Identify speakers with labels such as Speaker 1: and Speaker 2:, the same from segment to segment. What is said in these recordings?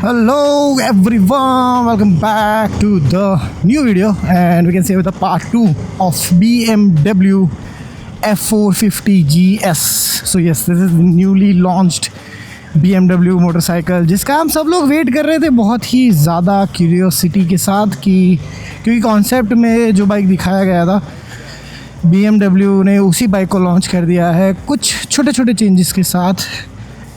Speaker 1: Hello everyone, welcome back to the new video, and we can say with the part 2 of BMW F450 GS. So yes, this is the newly launched BMW motorcycle जिसका हम सब लोग wait कर रहे थे बहुत ही ज़्यादा curiosity के साथ क्योंकि कॉन्सेप्ट में जो बाइक दिखाया गया था BMW ने उसी बाइक को लॉन्च कर दिया है कुछ छोटे छोटे चेंजेस के साथ।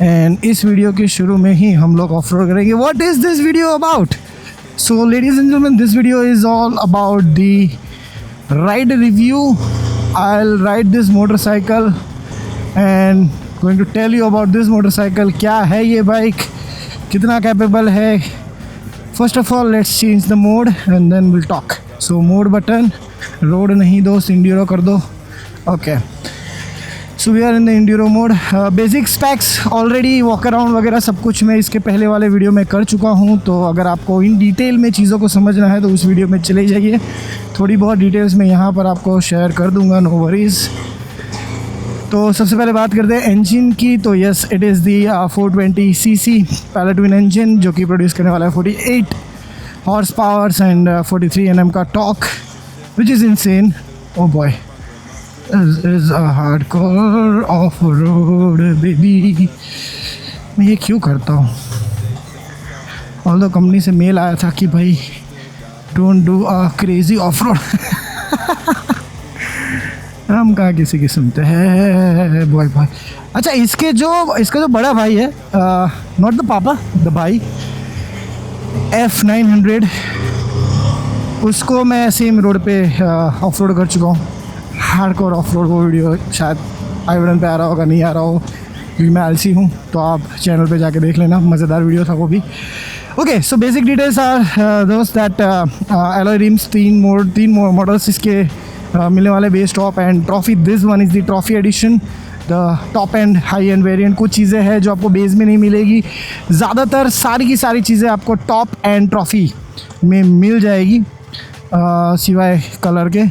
Speaker 1: एंड इस वीडियो के शुरू में ही हम लोग ऑफ रोड करेंगे। What is this video about? So ladies and gentleman, this video is all about the ride review. I will ride this motorcycle and going to tell you about this motorcycle. क्या है ये bike, कितना capable है। First of all let's change the mode and then will talk. So mode button, road नहीं दोस्त, enduro कर दो। Okay, so we are in the इंड्यूरो mode. Basic specs already walk around वगैरह सब कुछ मैं इसके पहले वाले वीडियो में कर चुका हूँ, तो अगर आपको इन डिटेल में चीज़ों को समझना है तो उस वीडियो में चले जाइए। थोड़ी बहुत डिटेल्स मैं यहाँ पर आपको शेयर कर दूँगा, नो वरीज़। तो सबसे पहले बात करते हैं इंजन की। तो yes, it is the 420 cc parallel twin engine जो कि प्रोड्यूस करने वाला है 48 हॉर्स पावर्स एंड 43 Nm का torque, which is insane. Oh boy, This is a hardcore off-road baby। मैं ये क्यों करता हूँ? ऑल्दो कंपनी से मेल आया था कि भाई don't do a crazy off-road. हम कहाँ किसी की सुनते हैं बॉय। अच्छा, इसका जो बड़ा भाई है, नॉट द पापा, द भाई, F900, उसको मैं सेम रोड पे ऑफ रोड कर चुका हूँ। हार्डकोर ऑफ रोड वो वीडियो शायद आई पे आ रहा होगा, नहीं आ रहा हो क्योंकि मैं आलसी हूँ, तो आप चैनल पे जाके देख लेना, मज़ेदार वीडियो था वो भी। Okay, so basic details are दोस्त दैट एलॉय रिम्स, तीन मॉडल्स इसके मिलने वाले, base, top end trophy. This one is the trophy edition, the top end high end variant. कुछ चीज़ें हैं जो आपको बेस में नहीं मिलेगी, ज़्यादातर सारी की सारी चीज़ें आपको टॉप एंड ट्रॉफी में मिल जाएगी, सिवाय कलर के,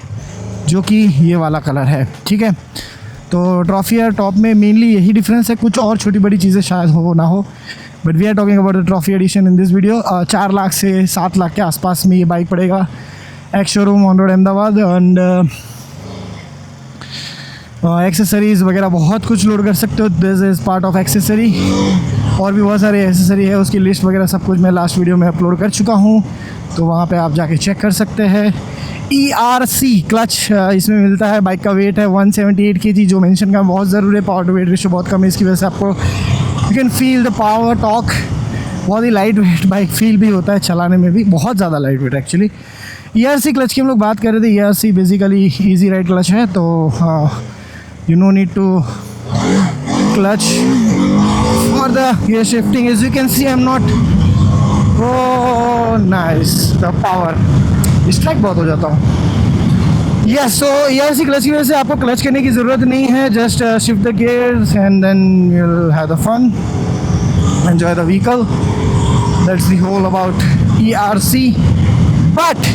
Speaker 1: जो कि ये वाला कलर है। ठीक है, तो ट्रॉफी और टॉप में मेनली यही डिफरेंस है, कुछ और छोटी बड़ी चीज़ें शायद हो ना हो, but we are talking about the trophy edition in this video. 4 lakh से 7 लाख के आसपास में ये बाइक पड़ेगा, ex showroom on road Ahmedabad. And accessories वगैरह बहुत कुछ लोड कर सकते हो, this is part of accessory. और भी बहुत सारे एक्सेसरी है, उसकी लिस्ट वगैरह सब कुछ मैं लास्ट वीडियो में अपलोड कर चुका हूँ, तो वहाँ पे आप जाके चेक कर सकते हैं। ERC क्लच इसमें मिलता है। बाइक का वेट है 178 kg, जो मेंशन का बहुत ज़रूरी है। पावर टू वेट रेशियो बहुत कम है, इसकी वजह से आपको you can feel the power torque. बहुत ही लाइट वेट बाइक फील भी होता है, चलाने में भी बहुत ज़्यादा light weight actually. ERC clutch की हम लोग बात कर रहे थे। ERC basically easy ride clutch है, तो you no need to clutch for the gear shifting. As you can see I am not, oh nice, the power, distract बहुत हो जाता हूँ। यस, सो ERC क्लच की वजह से आपको क्लच करने की ज़रूरत नहीं है, just shift the gears and then you will have the fun, enjoy the vehicle. That's the whole about ERC। But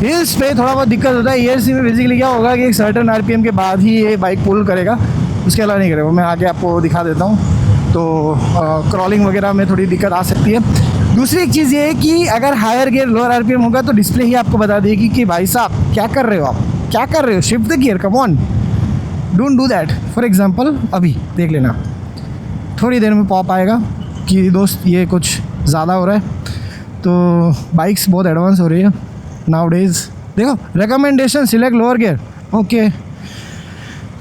Speaker 1: hills पे थोड़ा बहुत दिक्कत होता है। ERC में बेसिकली क्या होगा कि एक सर्टन RPM के बाद ही ये बाइक पुल करेगा, उसके अलावा नहीं करेगा। मैं आगे आपको दिखा देता हूँ। तो क्रॉलिंग वगैरह में थोड़ी दिक्कत आ सकती है। दूसरी एक चीज़ ये है कि अगर हायर गियर लोअर RPM होगा तो डिस्प्ले ही आपको बता देगी कि भाई साहब क्या कर रहे हो, आप क्या कर रहे हो, shift the gear, come on, don't do that. For example अभी देख लेना, थोड़ी देर में पॉप आएगा कि दोस्त ये कुछ ज़्यादा हो रहा है। तो बाइक्स बहुत एडवांस हो रही है नाउ डेज़। देखो, recommendation select lower gear, okay.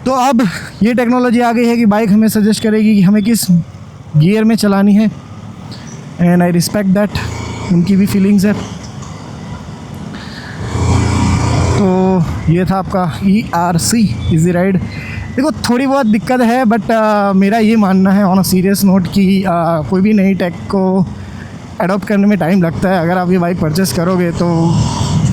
Speaker 1: तो अब ये टेक्नोलॉजी आ गई है कि बाइक हमें सजेस्ट करेगी कि हमें किस गियर में चलानी है, एंड आई रिस्पेक्ट दैट, उनकी भी फीलिंग्स है। तो ये था आपका ERC इजी राइड। देखो, थोड़ी बहुत दिक्कत है, बट मेरा ये मानना है ऑन अ सीरियस नोट कि कोई भी नई टेक को अडॉप्ट करने में टाइम लगता है। अगर आप ये बाइक परचेस करोगे तो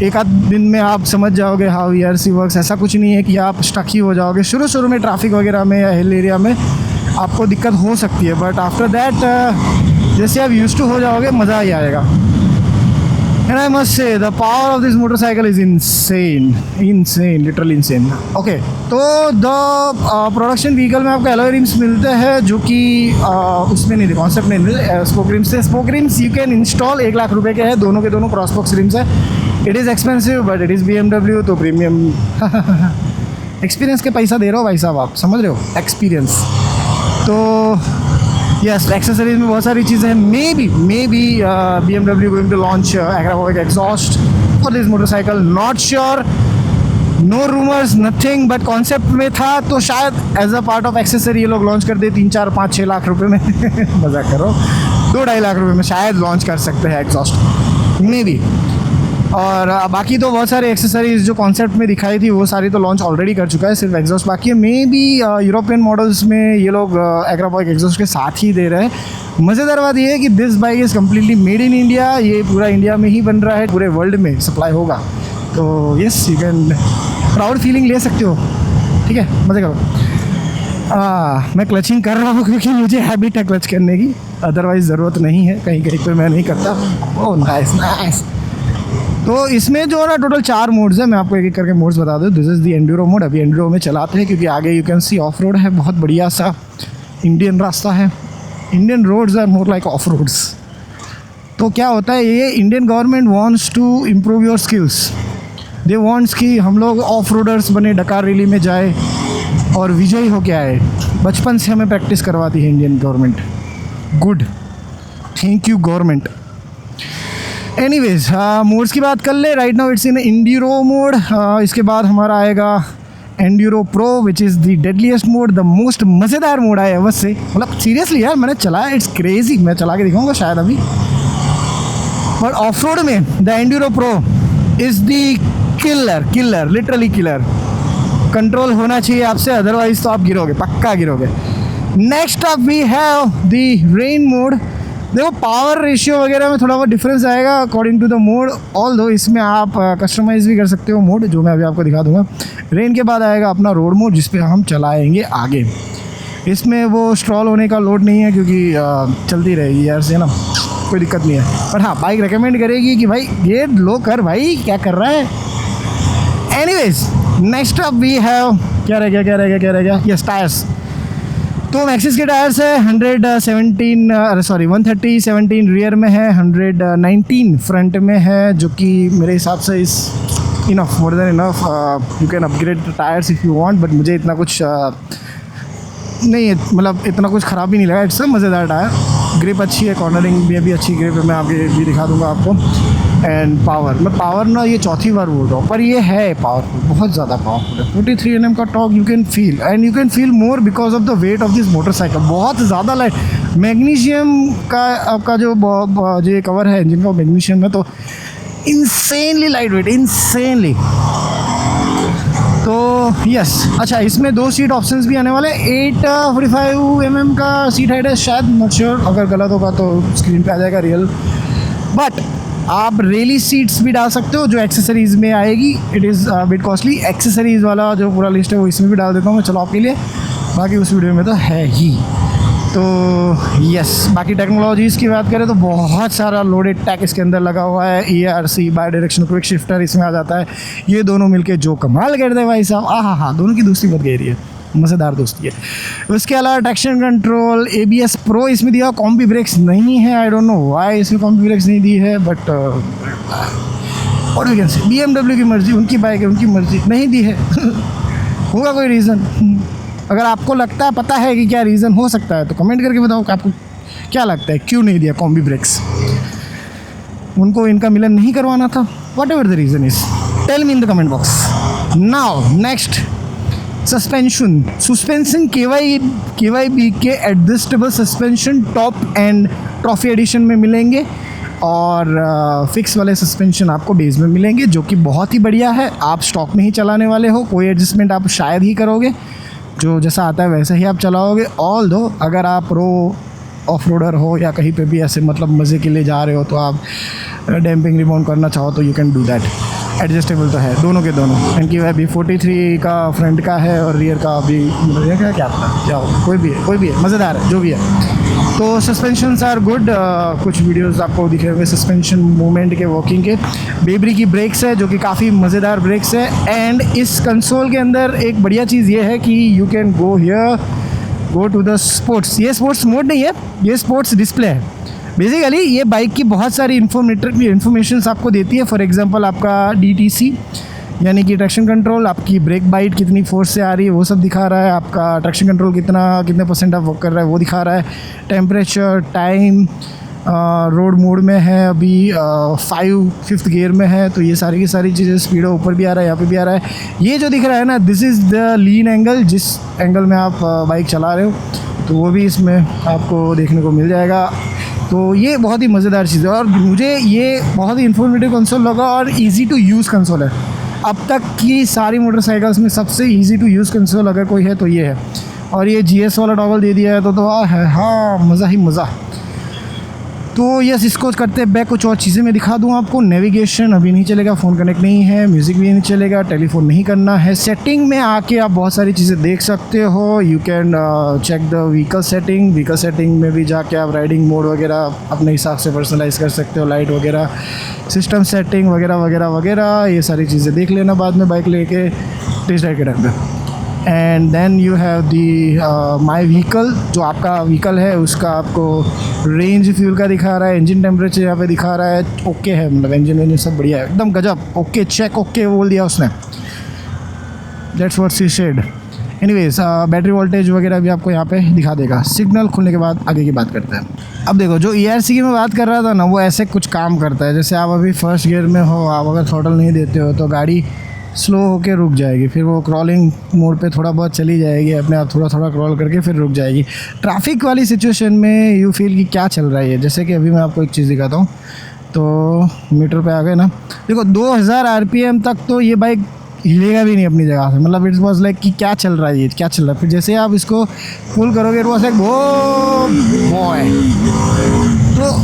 Speaker 1: एक आध दिन में आप समझ जाओगे हाउ ERC वर्क्स। ऐसा कुछ नहीं है कि आप स्टक ही हो जाओगे। शुरू में ट्रैफिक वगैरह में या हिल एरिया में आपको दिक्कत हो सकती है, बट आफ्टर दैट जैसे आप यूज्ड टू हो जाओगे, मज़ा ही आएगा। And I must say, the power of this motorcycle is insane, literally insane. Okay, तो the production vehicle में आपको alloy rims मिलते हैं जो कि उसमें नहीं थे, कॉन्सेप्ट नहीं मिलते, स्पोक रिम्स थे. Spoke RIMS you can install 1 lakh रुपए के हैं, दोनों के दोनों क्रॉस बॉक्स रिम्स है. It is expensive but it is BMW, तो प्रीमियम एक्सपीरियंस के पैसा दे रहे हो भाई साहब, आप समझ रहे हो, एक्सपीरियंस. तो यस, एक्सेसरीज में बहुत सारी चीज़ें हैं. Maybe BMW going to launch Agrapovic exhaust for this motorcycle, not sure, no rumours nothing, but concept में था तो शायद as a part of accessory ये लोग लॉन्च कर दे 3, 4, 5, 6 लाख रुपए में मजाक करो, 2-2.5 लाख रुपए में शायद लॉन्च कर सकते हैं एग्जॉस्ट, मे बी. और बाकी तो बहुत सारे एक्सेसरीज जो कॉन्सेप्ट में दिखाई थी वो सारी तो लॉन्च ऑलरेडी कर चुका है, सिर्फ एग्जॉस्ट बाकी है. मे बी यूरोपियन मॉडल्स में ये लोग Agrapovic एग्जॉस्ट के साथ ही दे रहे हैं. मज़ेदार बात ये है कि this bike is completely made in India, ये पूरा इंडिया में ही बन रहा है, पूरे वर्ल्ड में सप्लाई होगा. तो yes, you can proud feeling ले सकते हो, ठीक है, मज़े करो. मैं क्लचिंग कर रहा हूँ क्योंकि मुझे हैबिट है क्लच करने की, अदरवाइज़ ज़रूरत नहीं है, कहीं कहीं पर मैं नहीं करता. Oh nice. तो इसमें जो है टोटल 4 मोड्स है, मैं आपको एक एक करके मोड्स बता दूँ. This is the enduro mode, अभी एंड्यूरो में चलाते हैं क्योंकि आगे you can see off road है, बहुत बढ़िया सा इंडियन रास्ता है. Indian roads are more like off roads. तो क्या होता है, ये Indian government wants to improve your skills. They wants कि हम लोग ऑफ रोडर्स बने, डकार रैली में जाए और विजयी हो के आए. बचपन से हमें प्रैक्टिस करवाती है Indian government. Good, thank you government. Anyways, modes की बात कर ले. Right now it's in Enduro mode. इसके बाद हमारा आएगा Enduro pro which is the deadliest mode, the most मज़ेदार मोड आया बस से. मतलब सीरियसली यार, मैंने चलाया, इट्स क्रेजी. मैं चला के दिखाऊंगा शायद अभी. बट ऑफ रोड में the enduro pro is the killer, literally killer. Control होना चाहिए आपसे, अदरवाइज तो आप गिरोगे, पक्का गिरोगे. Next up we have the rain mode. देखो पावर रेशियो वगैरह में थोड़ा बहुत डिफरेंस आएगा according to the mode, although इसमें आप कस्टमाइज़ भी कर सकते हो मोड, जो मैं अभी आपको दिखा दूंगा. रेन के बाद आएगा अपना रोड मोड जिस पे हम चलाएंगे आगे. इसमें वो स्ट्रॉल होने का लोड नहीं है क्योंकि चलती रहेगी यार से ना, कोई दिक्कत नहीं है. पर हाँ, बाइक रिकमेंड करेगी कि भाई गेट लो कर, भाई क्या कर रहा है. Anyways, next up we have क्या रह गया यस, टायर्स. तो मैक्सिस के टायर्स है 117 रियर में है, 119 फ्रंट में है, जो कि मेरे हिसाब से इस enough, more than enough. You can upgrade the tyres if you want, but मुझे इतना कुछ नहीं है, मतलब इतना कुछ ख़राब भी नहीं लगा. इट्स मज़ेदार टायर. ग्रिप अच्छी है, कॉर्नरिंग भी अभी अच्छी ग्रिप है, मैं आगे भी दिखा दूंगा आपको. एंड पावर, मैं पावर ना ये चौथी बार बोल रहा हूँ, पर ये है पावरफुल, बहुत ज़्यादा पावरफुल है. 43 Nm का torque you can feel, and you can feel more because of the weight of this motorcycle. बहुत ज़्यादा लाइट. मैग्नीशियम का आपका जो ये कवर है इंजन का, मैग्नीशियम है, तो इंसेनली लाइट वेट, इंसेनली. तो यस, अच्छा, इसमें 2 सीट ऑप्शंस भी आने वाले. 845 mm का सीट हाइट है शायद, नॉट श्योर, अगर गलत होगा तो स्क्रीन पे आ जाएगा रियल. बट आप रेली सीट्स भी डाल सकते हो जो एक्सेसरीज़ में आएगी. It is bit costly. Accessories वाला जो पूरा लिस्ट है वो इसमें भी डाल देता हूँ मैं, चलो आपके लिए. बाकी उस वीडियो में तो है ही. तो यस, बाकी टेक्नोलॉजीज़ की बात करें तो बहुत सारा लोडेड टैक इसके अंदर लगा हुआ है. ERC by directional quick shifter इसमें आ जाता है. ये दोनों मिलके जो कमाल करते हैं भाई साहब, हाँ, दोनों की दोस्ती बहुत गहरी है, मज़ेदार दोस्ती है. उसके अलावा ट्रैक्शन कंट्रोल, ABS प्रो इसमें दिया. कॉम्बी ब्रेक्स नहीं है, आई डोंट नो व्हाई इसमें कॉम्बी ब्रेक्स नहीं दी है, बट और वी कैन से BMW की मर्ज़ी, उनकी बाइक है, उनकी मर्ज़ी, नहीं दी है. होगा कोई रीज़न. अगर आपको लगता है, पता है कि क्या रीज़न हो सकता है, तो कमेंट करके बताओ कि आपको क्या लगता है क्यों नहीं दिया कॉम्बी ब्रेक्स. उनको इनका मिलन नहीं करवाना था, whatever the reason is, tell me in the comment box. Now next, suspension KYB के adjustable suspension top end trophy edition में मिलेंगे, और फिक्स वाले सस्पेंशन आपको बेस में मिलेंगे, जो कि बहुत ही बढ़िया है. आप स्टॉक में ही चलाने वाले हो, कोई एडजस्टमेंट आप शायद ही करोगे, जो जैसा आता है वैसे ही आप चलाओगे. ऑल दो अगर आप ऑफ रोडर हो या कहीं पे भी ऐसे मतलब मज़े के लिए जा रहे हो, तो आप डैम्पिंग रिबाउंड करना चाहो तो you can do that. Adjustable तो है दोनों के दोनों. इनकी वह भी 43 का फ्रंट का है और रियर का भी, क्या कोई भी है, मज़ेदार है, जो भी है. तो सस्पेंशंस आर गुड, कुछ वीडियोस आपको दिखे हुए सस्पेंशन मूवमेंट के वर्किंग के। बेबरी की ब्रेक्स है जो कि काफ़ी मज़ेदार ब्रेक्स है। एंड इस कंसोल के अंदर एक बढ़िया चीज़ ये है कि you can go here, go to the sports. ये स्पोर्ट्स मोड नहीं है, ये स्पोर्ट्स डिस्प्ले है। बेसिकली ये बाइक की बहुत सारी इन्फॉर्मेशंस आपको देती है। फॉर एग्जांपल आपका DTC यानी कि ट्रैक्शन कंट्रोल, आपकी ब्रेक बाइट कितनी फोर्स से आ रही है वो सब दिखा रहा है, आपका ट्रैक्शन कंट्रोल कितने परसेंट आप वर्क कर रहा है वो दिखा रहा है, टेम्परेचर, टाइम, रोड मोड में है अभी, 5th गियर में है, तो ये सारी की सारी चीज़ें, स्पीड ऊपर भी आ रहा है, यहाँ पे भी आ रहा है। ये जो दिख रहा है ना, this is the lean angle, जिस एंगल में आप बाइक चला रहे हो, तो वो भी इसमें आपको देखने को मिल जाएगा। तो ये बहुत ही मज़ेदार चीज़ है और मुझे ये बहुत ही इन्फॉर्मेटिव कंसोल लगा और ईज़ी टू यूज़ कंसोल है। अब तक की सारी मोटरसाइकिल्स में सबसे ईज़ी टू यूज़ कंसोल अगर कोई है तो ये है। और ये GS वाला टॉगल दे दिया है तो है, हाँ, मज़ा ही मज़ा। तो यस, इसको करते हैं बैक। कुछ और चीज़ें मैं दिखा दूँ आपको। नेविगेशन अभी नहीं चलेगा, फ़ोन कनेक्ट नहीं है, म्यूज़िक भी नहीं चलेगा, टेलीफोन नहीं करना है। सेटिंग में आके आप बहुत सारी चीज़ें देख सकते हो। You can check the vehicle setting. Vehicle setting में भी जाके आप राइडिंग मोड वगैरह अपने हिसाब से पर्सनलाइज़ कर सकते हो, लाइट वगैरह, सिस्टम सेटिंग वगैरह वगैरह वगैरह। ये सारी चीज़ें देख लेना बाद में बाइक लेके टेस्ट राइड के टाइम पे। And then you have the my vehicle, जो आपका व्हीकल है उसका आपको रेंज फ्यूल का दिखा रहा है, इंजन टेम्परेचर यहाँ पे दिखा रहा है, ओके है, मतलब इंजन वेंजन सब बढ़िया है, एकदम गजब, ओके चेक, ओके बोल दिया उसने। That's what she said. Anyways, battery voltage वगैरह भी आपको यहाँ पे दिखा देगा। सिग्नल खुलने के बाद आगे की बात करते हैं। अब देखो, जो ERC की मैं बात कर रहा था ना, वो ऐसे कुछ काम करता है। जैसे आप अभी फर्स्ट गियर में हो, आप अगर थ्रॉटल नहीं देते हो तो गाड़ी स्लो होके रुक जाएगी, फिर वो क्रॉलिंग मोड पे थोड़ा बहुत चली जाएगी, अपने आप थोड़ा थोड़ा क्रॉल करके फिर रुक जाएगी। ट्रैफिक वाली सिचुएशन में यू फील कि क्या चल रहा है। जैसे कि अभी मैं आपको एक चीज़ दिखाता हूँ, तो मीटर पे आ गए ना, देखो 2000 RPM तक तो ये बाइक हिलेगा भी नहीं अपनी जगह से। मतलब इट्स वाज लाइक कि क्या चल रहा है, ये क्या चल रहा है। फिर जैसे आप इसको फुल करोगे, इट वाज लाइक वो बॉय। तो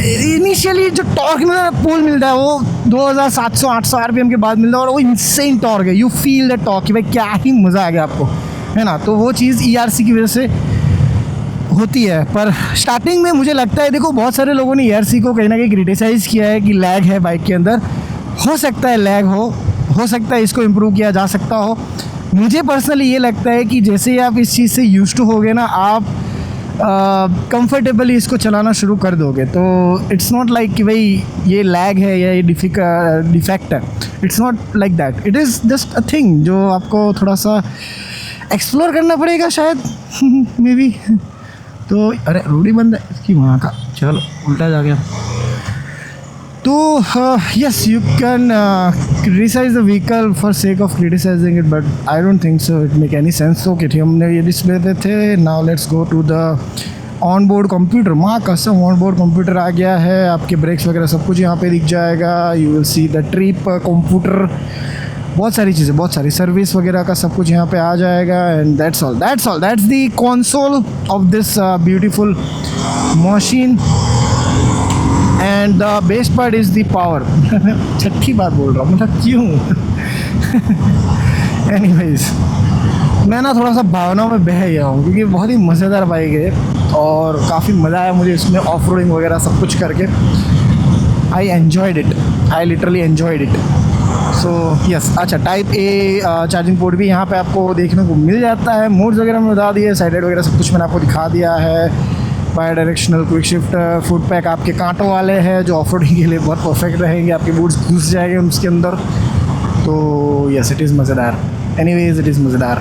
Speaker 1: इनिशियली जो टॉर्क मिलता है, पुल मिलता है, वो 2700-800 RPM के बाद मिलता है और वो इंसेन टॉर्क है। यू फील द टॉर्क कि भाई क्या ही मज़ा आ गया आपको, है ना। तो वो चीज़ ERC की वजह से होती है। पर स्टार्टिंग में मुझे लगता है, देखो बहुत सारे लोगों ने ERC को कहीं ना कहीं क्रिटिसाइज़ किया है कि लैग है बाइक के अंदर। हो सकता है लैग हो सकता है इसको इम्प्रूव किया जा सकता हो। मुझे पर्सनली ये लगता है कि जैसे ही आप इस चीज़ से यूज्ड टू होगे ना, आप कंफर्टेबली इसको चलाना शुरू कर दोगे। तो इट्स नॉट लाइक कि भाई ये लैग है या ये डिफेक्ट है। It's not like that, it is just a thing जो आपको थोड़ा सा एक्सप्लोर करना पड़ेगा शायद मे बी। तो अरे रोड ही बंद है इसकी वहाँ का, चलो उल्टा जा गया। तो yes, you can criticize the vehicle for sake of criticizing it, but I don't think so it make any sense. तो ठीक, हमने ये डिस्प्ले पे थे। now let's go to the on board computer. माँ कसम, ऑन बोर्ड कंप्यूटर आ गया है। आपके ब्रेक्स वगैरह सब कुछ यहाँ पे दिख जाएगा। You will see the trip computer, बहुत सारी चीज़ें, बहुत सारी सर्विस वगैरह का सब कुछ यहाँ पे आ जाएगा। And that's all, that's the console of this beautiful machine. And the best part is the power. छठी बार बोल रहा हूँ, मतलब क्यों। एनीवेज, मैं ना थोड़ा सा भावनाओं में बह गया हूँ क्योंकि बहुत ही मज़ेदार बाइक है और काफ़ी मज़ा आया मुझे इसमें ऑफ रोडिंग वगैरह सब कुछ करके। I enjoyed it, I literally enjoyed it. So yes, अच्छा, टाइप ए चार्जिंग पोर्ट भी यहाँ पे आपको देखने को मिल जाता है। मोड्स वगैरह में बता दिए, साइड वगैरह सब कुछ मैंने आपको दिखा दिया है। By directional quick shift, foot pack आपके कांटों वाले हैं जो ऑफ रोडिंग के लिए बहुत परफेक्ट रहेंगे। आपके बूट्स घुस जाएंगे उसके अंदर। तो यस, इट इज़ मज़ेदार। एनीवेज, इट इज़ मज़ेदार।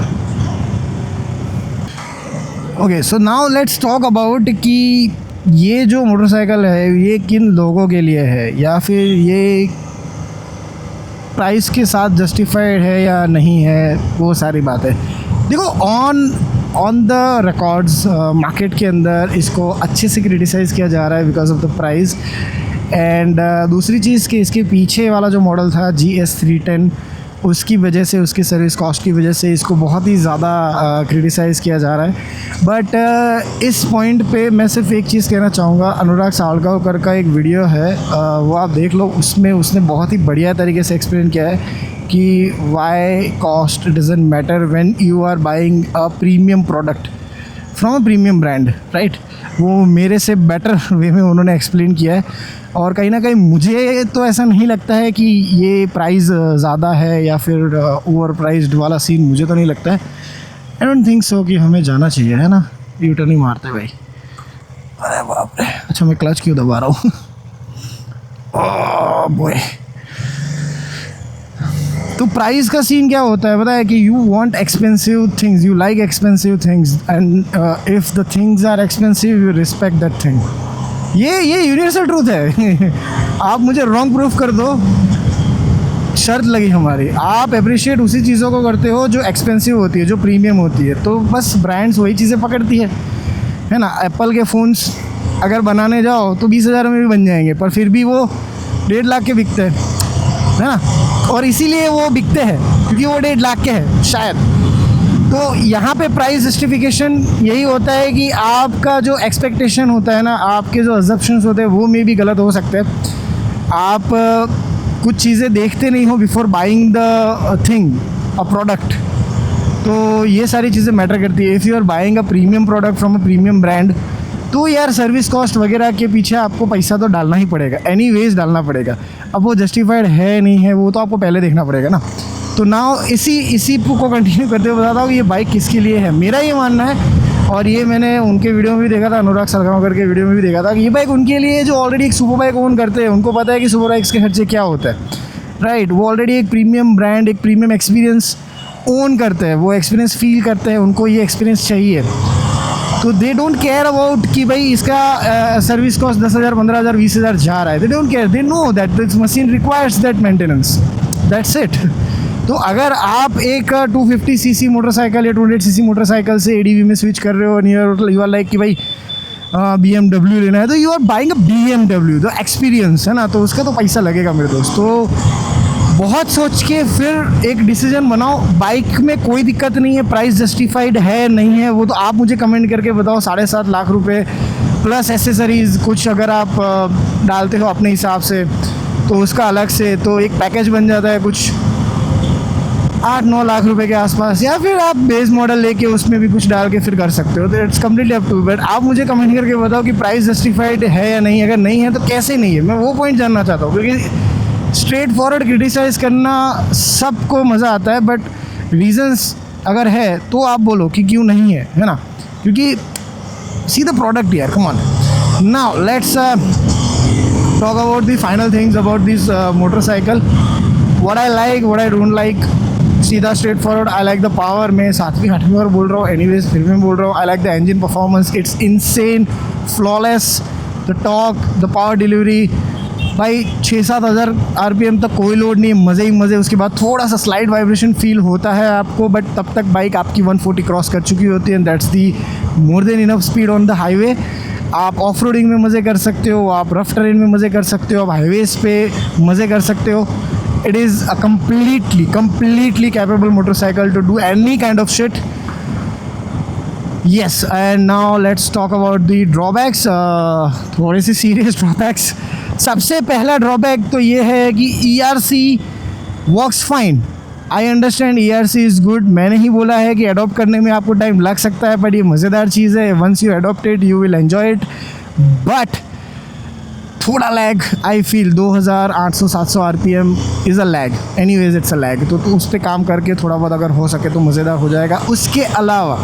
Speaker 1: Okay, so now let's talk about कि ये जो मोटरसाइकिल है ये किन लोगों के लिए है, या फिर ये प्राइस के साथ जस्टिफाइड है या नहीं है, वो सारी बातें। देखो, ऑन द रिकॉर्ड्स मार्केट के अंदर इसको अच्छे से क्रिटिसाइज़ किया जा रहा है because of the price. And दूसरी चीज़ कि इसके पीछे वाला जो मॉडल था GS 310, उसकी वजह से, उसकी सर्विस कॉस्ट की वजह से इसको बहुत ही ज़्यादा क्रिटिसाइज़ किया जा रहा है। बट इस पॉइंट पे मैं सिर्फ एक चीज़ कहना चाहूँगा। अनुराग सालगांवकर का एक वीडियो है, वो आप देख लो। उसमें उसने बहुत ही बढ़िया तरीके से एक्सप्लेन किया है कि why cost doesn't matter when you are buying a premium product. From a premium brand, right. वो मेरे से बेटर वे में उन्होंने एक्सप्लेन किया है, और कहीं ना कहीं मुझे तो ऐसा नहीं लगता है कि ये प्राइस ज़्यादा है या फिर ओवर प्राइस्ड वाला सीन मुझे तो नहीं लगता है। आई डोंट थिंक सो कि हमें जाना चाहिए, है ना। यू टर्न ही मारते भाई, अरे बाप रे। अच्छा मैं क्लच क्यों दबा रहा हूँ? Oh boy. तो प्राइस का सीन क्या होता है पता है कि you want expensive things, you like expensive things, and if the things are expensive you respect that thing. ये यूनिवर्सल ट्रूथ है। आप मुझे रॉन्ग प्रूफ कर दो, शर्त लगी हमारी, आप अप्रिशिएट उसी चीज़ों को करते हो जो एक्सपेंसिव होती है, जो प्रीमियम होती है। तो बस ब्रांड्स वही चीज़ें पकड़ती है ना। एप्पल के फ़ोन्स अगर बनाने जाओ तो 20,000 में भी बन जाएंगे, पर फिर भी वो 1.5 लाख के बिकते हैं, है ना। और इसीलिए वो बिकते हैं क्योंकि वो 1.5 लाख के हैं शायद। तो यहाँ पे प्राइस जस्टिफिकेशन यही होता है कि आपका जो एक्सपेक्टेशन होता है ना, आपके जो अजम्पशंस होते हैं वो मे भी गलत हो सकते हैं। आप कुछ चीज़ें देखते नहीं हो before buying the thing, a product. तो ये सारी चीज़ें मैटर करती है। If you are buying a premium product from a premium brand, तो यार सर्विस कॉस्ट वगैरह के पीछे आपको पैसा तो डालना ही पड़ेगा, एनीवेज डालना पड़ेगा। अब वो जस्टिफाइड है नहीं है वो तो आपको पहले देखना पड़ेगा ना। तो नाउ इसी को कंटिन्यू करते हुए बताता हूँ कि ये बाइक किसके लिए है। मेरा ये मानना है, और ये मैंने उनके वीडियो में भी देखा था, अनुराग सलगांवकर के वीडियो में भी देखा था, कि ये बाइक उनके लिए जो ऑलरेडी एक सुपर बाइक ओन करते हैं। उनको पता है कि सुपर बाइक्स के खर्चे क्या होता है, राइट। वो ऑलरेडी एक प्रीमियम ब्रांड, एक प्रीमियम एक्सपीरियंस ओन करते हैं, वो एक्सपीरियंस फील करते हैं, उनको ये एक्सपीरियंस चाहिए। तो दे डोंट केयर अबाउट कि भाई इसका सर्विस कॉस्ट 10,000, 15,000, 20,000 जा रहा है। They don't care, they know that this machine requires that maintenance, that's it. तो अगर आप एक 250 सीसी मोटरसाइकिल या 200 सीसी मोटरसाइकिल से एडीवी में स्विच कर रहे हो, यू आर लाइक कि भाई BMW लेना है, तो you are buying a BMW, तो एक्सपीरियंस है ना, तो उसका तो पैसा लगेगा मेरे दोस्त। तो बहुत सोच के फिर एक डिसीजन बनाओ। बाइक में कोई दिक्कत नहीं है, प्राइस जस्टिफाइड है नहीं है वो तो आप मुझे कमेंट करके बताओ। 7.5 लाख रुपए प्लस एसेसरीज़ कुछ अगर आप डालते हो अपने हिसाब से तो उसका अलग से तो एक पैकेज बन जाता है कुछ 8-9 लाख रुपए के आसपास, या फिर आप बेस मॉडल लेके उसमें भी कुछ डाल के फिर कर सकते हो। तो it's completely up to. But आप मुझे कमेंट करके बताओ कि प्राइस जस्टिफाइड है या नहीं। अगर नहीं है तो कैसे नहीं है, मैं वो पॉइंट जानना चाहता हूँ। क्योंकि स्ट्रेट फॉरवर्ड क्रिटिसाइज़ करना सबको मज़ा आता है, बट रीजंस अगर है तो आप बोलो कि क्यों नहीं है ना। क्योंकि सी द प्रोडक्ट यार, come on. Now let's talk about the final things about this motorcycle. What I like, what I don't like. सीधा straightforward, I like the power. मैं 7वीं 8वीं बार बोल रहा हूँ, एनीवेज फिर भी बोल रहा हूँ। आई like the engine performance, it's insane, flawless. The torque, the power delivery, भाई 6-7 हज़ार RPM तक कोई लोड नहीं, मज़े ही मज़े। उसके बाद थोड़ा सा स्लाइड वाइब्रेशन फील होता है आपको, बट तब तक बाइक आपकी 140 क्रॉस कर चुकी होती है, and that's the more than enough speed on the highway. आप ऑफ रोडिंग में मज़े कर सकते हो, आप रफ टेरेन में मज़े कर सकते हो, आप हाईवेज़ पे मज़े कर सकते हो। It is a completely capable motorcycle to do any kind of shit. Yes, and now let's talk about the drawbacks. थोड़े से serious drawbacks. सबसे पहला drawback तो ये है कि ERC works fine. I understand ERC is good. मैंने ही बोला है कि adopt करने में आपको टाइम लग सकता है, but ये मज़ेदार चीज़ है. Once you adopt it, you will enjoy it. But थोड़ा lag I feel, 2800-700 RPM is a lag. Anyways it's a lag. तो उस पर काम करके थोड़ा बहुत अगर हो सके तो मज़ेदार हो जाएगा। उसके अलावा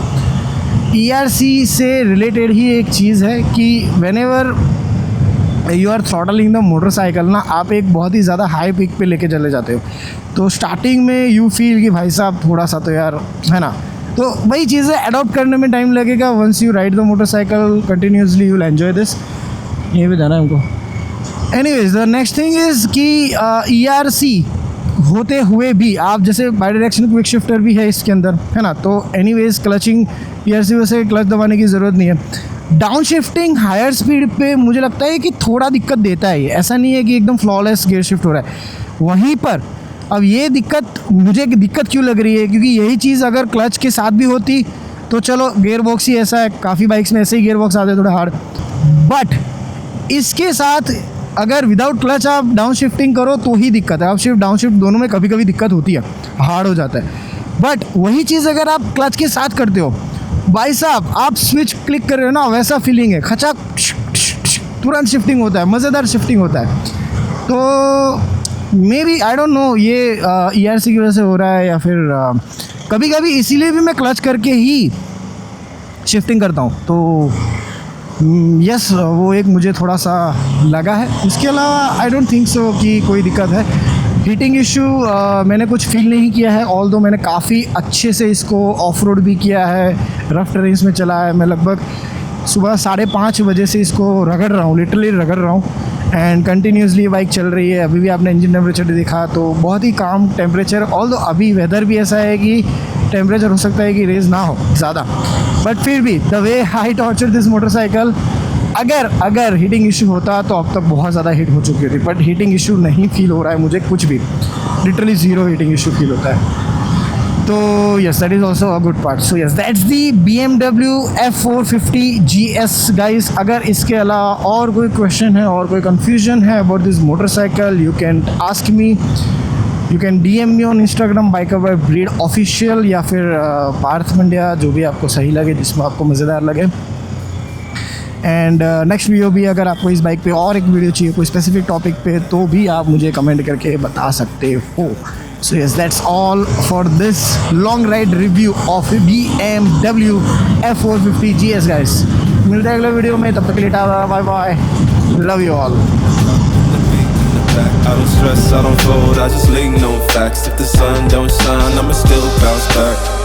Speaker 1: ERC से रिलेटेड ही एक चीज़ है कि whenever you are throttling the motorcycle ना, आप एक बहुत ही ज़्यादा हाई पिक पे लेके चले जाते हो। तो स्टार्टिंग में यू फील कि भाई साहब थोड़ा सा तो यार, है ना। तो वही चीज़ें अडॉप्ट करने में टाइम लगेगा। Once you ride the motorcycle continuously you will enjoy this. ये भी जाना है हमको। Anyways the next thing is कि ERC होते हुए भी आप जैसे बाई डायरेक्शन क्विक शिफ्टर भी है इसके अंदर, है ना। तो एनीवेज क्लचिंग ERC वैसे क्लच दबाने की ज़रूरत नहीं है। डाउन शिफ्टिंग हायर स्पीड पे मुझे लगता है कि थोड़ा दिक्कत देता है। ऐसा नहीं है कि एकदम फ्लॉलेस गियर शिफ्ट हो रहा है। वहीं पर अब ये मुझे दिक्कत क्यों लग रही है, क्योंकि यही चीज़ अगर क्लच के साथ भी होती तो चलो, गियर बॉक्स ही ऐसा है, काफ़ी बाइक्स में ऐसे ही गियर बॉक्स आते हैं थोड़ा हार्ड। बट इसके साथ अगर विदाउट क्लच आप डाउन शिफ्टिंग करो तो ही दिक्कत है। आप शिफ्ट डाउन शिफ्ट दोनों में कभी कभी दिक्कत होती है, हार्ड हो जाता है। बट वही चीज़ अगर आप क्लच के साथ करते हो भाई साहब आप स्विच क्लिक कर रहे हो ना, वैसा फीलिंग है, खचाक तुरंत शिफ्टिंग होता है, मज़ेदार शिफ्टिंग होता है। तो maybe I don't know ये ERC की वजह से हो रहा है या फिर कभी कभी इसीलिए भी मैं क्लच करके ही शिफ्टिंग करता हूँ। तो यस वो एक मुझे थोड़ा सा लगा है। इसके अलावा आई डोंट थिंक सो कि कोई दिक्कत है। हीटिंग इशू मैंने कुछ फील नहीं किया है, ऑल्दो मैंने काफ़ी अच्छे से इसको ऑफ रोड भी किया है, रफ टेरेन्स में चला है। मैं लगभग सुबह 5:30 बजे से इसको रगड़ रहा हूँ, लिटरली रगड़ रहा हूँ, एंड कंटिन्यूसली बाइक चल रही है। अभी भी आपने इंजन टेम्परेचर देखा तो बहुत ही काम टेम्परेचर, ऑल्दो अभी वेदर भी ऐसा है कि टेम्परेचर हो सकता है कि रेज ना हो ज़्यादा, बट फिर भी the way I torture this motorcycle, अगर हीटिंग इशू होता तो अब तक बहुत ज़्यादा हीट हो चुकी थी, बट हीटिंग इशू नहीं फील हो रहा है मुझे कुछ भी, literally zero heating issue feel होता है। तो yes that is also a good part. So yes that's the BMW F450 GS guys. अगर इसके अलावा और कोई क्वेश्चन है और कोई कन्फ्यूजन है about this motorcycle, you can ask me, you can DM me on Instagram biker by breed official, या फिर पार्थ मंडिया, जो भी आपको सही लगे, जिसमें आपको मज़ेदार लगे। एंड नेक्स्ट वीडियो भी अगर आपको इस बाइक पे और एक वीडियो चाहिए कोई स्पेसिफिक टॉपिक पे, तो भी आप मुझे कमेंट करके बता सकते हो। So yes that's all for this long ride review of BMW F450 GS guys. मिलते हैं अगले वीडियो में, तब तक के लिए टाटा, bye bye, love you all.
Speaker 2: I don't stress, I don't fold, I just lean on facts. If the sun don't shine, I'ma still bounce back.